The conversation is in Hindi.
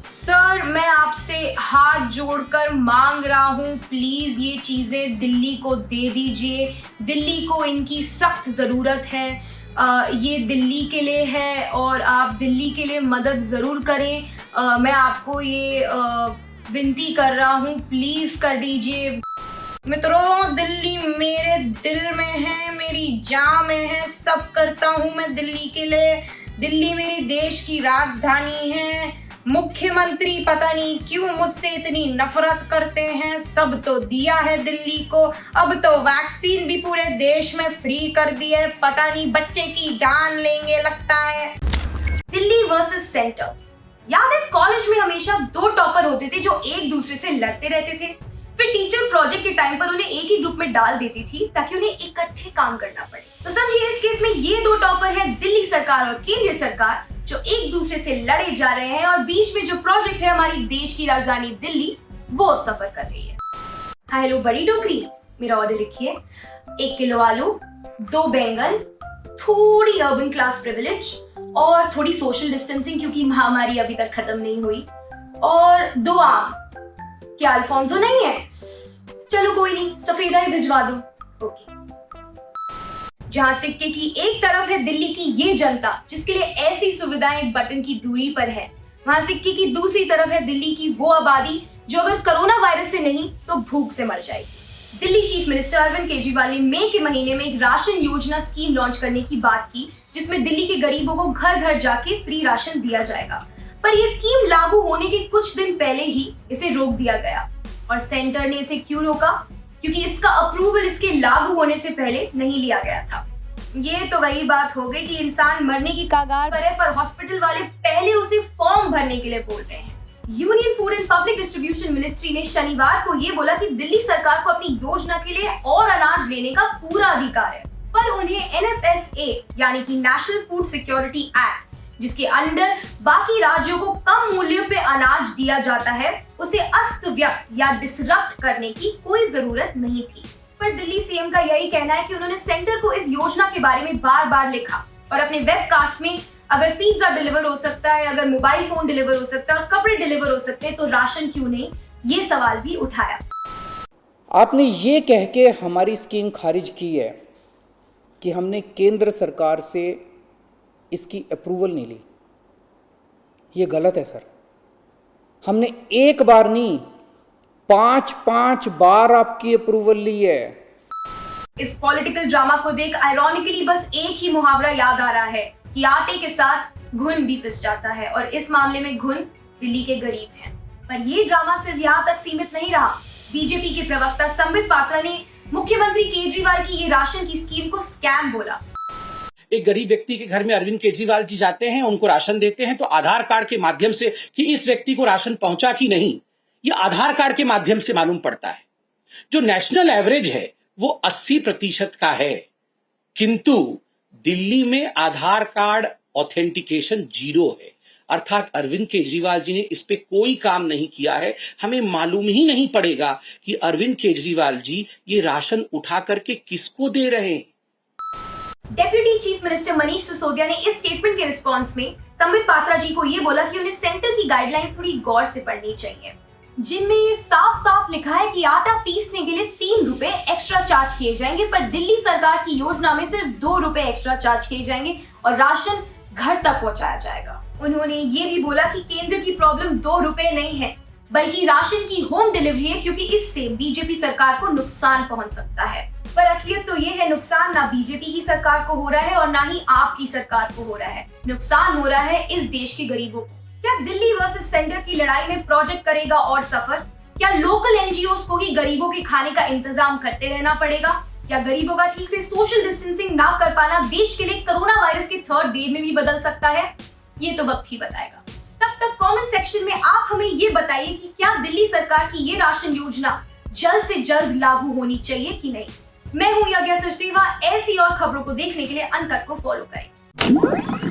सर, मैं आपसे हाथ जोड़कर मांग रहा हूँ, प्लीज ये चीजें दिल्ली को दे दीजिए। दिल्ली को इनकी सख्त जरूरत है। ये दिल्ली के लिए है और आप दिल्ली के लिए मदद जरूर करें। मैं आपको ये विनती कर रहा हूँ, प्लीज कर दीजिए। मित्रों, दिल्ली मेरे दिल में है, मेरी जान में है, सब करता हूँ मैं दिल्ली के लिए। दिल्ली मेरी देश की राजधानी है। मुख्यमंत्री पता नहीं क्यों मुझसे इतनी नफरत करते हैं। सब तो दिया है दिल्ली को, अब तो वैक्सीन भी पूरे देश में फ्री कर दी है। पता नहीं बच्चे की जान लेंगे लगता है। Delhi versus centre. याद है कॉलेज में हमेशा दो टॉपर होते थे जो एक दूसरे से लड़ते रहते थे। फिर टीचर प्रोजेक्ट के टाइम पर उन्हें एक ही ग्रुप में डाल देती थी ताकि उन्हें इकट्ठे काम करना पड़े। तो समझिए इस केस में ये दो टॉपर हैं, दिल्ली सरकार और केंद्रीय सरकार, जो एक दूसरे से लड़े जा रहे हैं और बीच में जो प्रोजेक्ट है हमारी देश की राजधानी दिल्ली, वो सफर कर रही है। हाँ हेलो बड़ी टोकरी, मेरा ऑर्डर लिखिए। 1 किलो आलू, 2 बैंगन, थोड़ी अर्बन क्लास प्रिविलेज और थोड़ी सोशल डिस्टेंसिंग क्योंकि महामारी अभी तक खत्म नहीं हुई, और 2 आम। क्या अल्फोंसो नहीं है? चलो कोई नहीं, सफेदा ही भिजवा दो। ओके। जहां सिक्के की एक तरफ है दिल्ली की ये जनता जिसके लिए ऐसी सुविधाएं एक बटन की दूरी पर है, वहां सिक्के की दूसरी तरफ है दिल्ली की वो आबादी जो अगर कोरोना वायरस से नहीं तो भूख से मर जाएगी। दिल्ली चीफ मिनिस्टर अरविंद केजरीवाल ने मई के महीने में एक राशन योजना स्कीम लॉन्च करने की बात की, जिसमें दिल्ली के गरीबों को घर घर जाके फ्री राशन दिया जाएगा। पर यह स्कीम लागू होने के कुछ दिन पहले ही इसे रोक दिया गया। और सेंटर ने इसे क्यों रोका? क्योंकि इसका अप्रूवल इसके लागू होने से पहले नहीं लिया गया था। ये तो वही बात हो गई कि इंसान मरने की कगार पर है, पर हॉस्पिटल वाले पहले उसे फॉर्म भरने के लिए बोल रहे हैं। Union food and public distribution ministry ने शनिवार को ये बोला कि दिल्ली सरकार को अपनी योजना के लिए और अनाज लेने का पूरा अधिकार है, पर उन्हें NFSA यानी कि नेशनल फूड सिक्योरिटी एक्ट, जिसके अंडर बाकी राज्यों को कम मूल्य पे अनाज दिया जाता है, उसे अस्त व्यस्त या डिसरप्ट करने की कोई जरूरत नहीं थी। पर दिल्ली सीएम का यही कहना है कि उन्होंने सेंटर को इस योजना के बारे में बार बार लिखा और अपने वेबकास्ट में अगर पिज्जा डिलीवर हो सकता है, अगर मोबाइल फोन डिलीवर हो सकता है और कपड़े डिलीवर हो सकते हैं तो राशन क्यों नहीं, ये सवाल भी उठाया। आपने ये कह के हमारी स्कीम खारिज की है कि हमने केंद्र सरकार से इसकी अप्रूवल नहीं ली। ये गलत है सर। हमने एक बार नहीं 5 बार आपकी अप्रूवल ली है। इस पॉलिटिकल ड्रामा को देख आयरॉनिकली बस एक ही मुहावरा याद आ रहा है कि आटे के साथ घुन भी पिस जाता है, और इस मामले में घुन दिल्ली के गरीब हैं। पर ये ड्रामा सिर्फ यहाँ तक सीमित नहीं रहा। बीजेपी के प्रवक्ता संबित पात्रा ने मुख्यमंत्री केजरीवाल की ये राशन की स्कीम को स्कैम बोला। एक गरीब व्यक्ति के घर में अरविंद केजरीवाल जी जाते हैं, उनको राशन देते हैं, तो आधार कार्ड के माध्यम से कि इस व्यक्ति को राशन पहुंचा कि नहीं, ये आधार कार्ड के माध्यम से मालूम पड़ता है। जो नेशनल एवरेज है वो 80% का है, किंतु दिल्ली में आधार कार्ड ऑथेंटिकेशन 0 है। अर्थात अरविंद केजरीवाल जी ने इस पे कोई काम नहीं किया है। हमें मालूम ही नहीं पड़ेगा कि अरविंद केजरीवाल जी ये राशन उठा करके किसको दे रहे हैं। Deputy chief minister Manish Sisodia ने इस स्टेटमेंट के रिस्पांस में संबित पात्रा जी को यह बोला कि उन्हें सेंटर की गाइडलाइंस थोड़ी गौर से पढ़नी चाहिए, जिनमें ये साफ साफ लिखा है कि आटा पीसने के लिए 3 रुपए एक्स्ट्रा चार्ज किए जाएंगे, पर दिल्ली सरकार की योजना में सिर्फ 2 रुपए एक्स्ट्रा चार्ज किए जाएंगे और राशन घर तक पहुंचाया जाएगा। उन्होंने ये भी बोला कि केंद्र की प्रॉब्लम 2 रुपए नहीं है, बल्कि राशन की होम डिलीवरी है, क्योंकि इससे बीजेपी सरकार को नुकसान पहुंच सकता है। पर असलियत तो ये है, नुकसान ना बीजेपी की सरकार को हो रहा है और ना ही आपकी सरकार को हो रहा है। नुकसान हो रहा है इस देश के गरीबों को। क्या दिल्ली वर्सेस सेंटर की लड़ाई में प्रोजेक्ट करेगा और सफर? क्या लोकल एनजीओस को ही गरीबों के खाने का इंतजाम करते रहना पड़ेगा? क्या गरीबों का ठीक से सोशल डिस्टेंसिंग ना कर पाना देश के लिए कोरोना वायरस के 3rd वेव में भी बदल सकता है? ये तो वक्त ही बताएगा। तब तक कमेंट सेक्शन में आप हमें ये बताइए कि क्या दिल्ली सरकार की ये राशन योजना जल्द से जल्द लागू होनी चाहिए कि नहीं। मैं हूं यज्ञ सचदेवा। ऐसी और खबरों को देखने के लिए अनकट को फॉलो करें।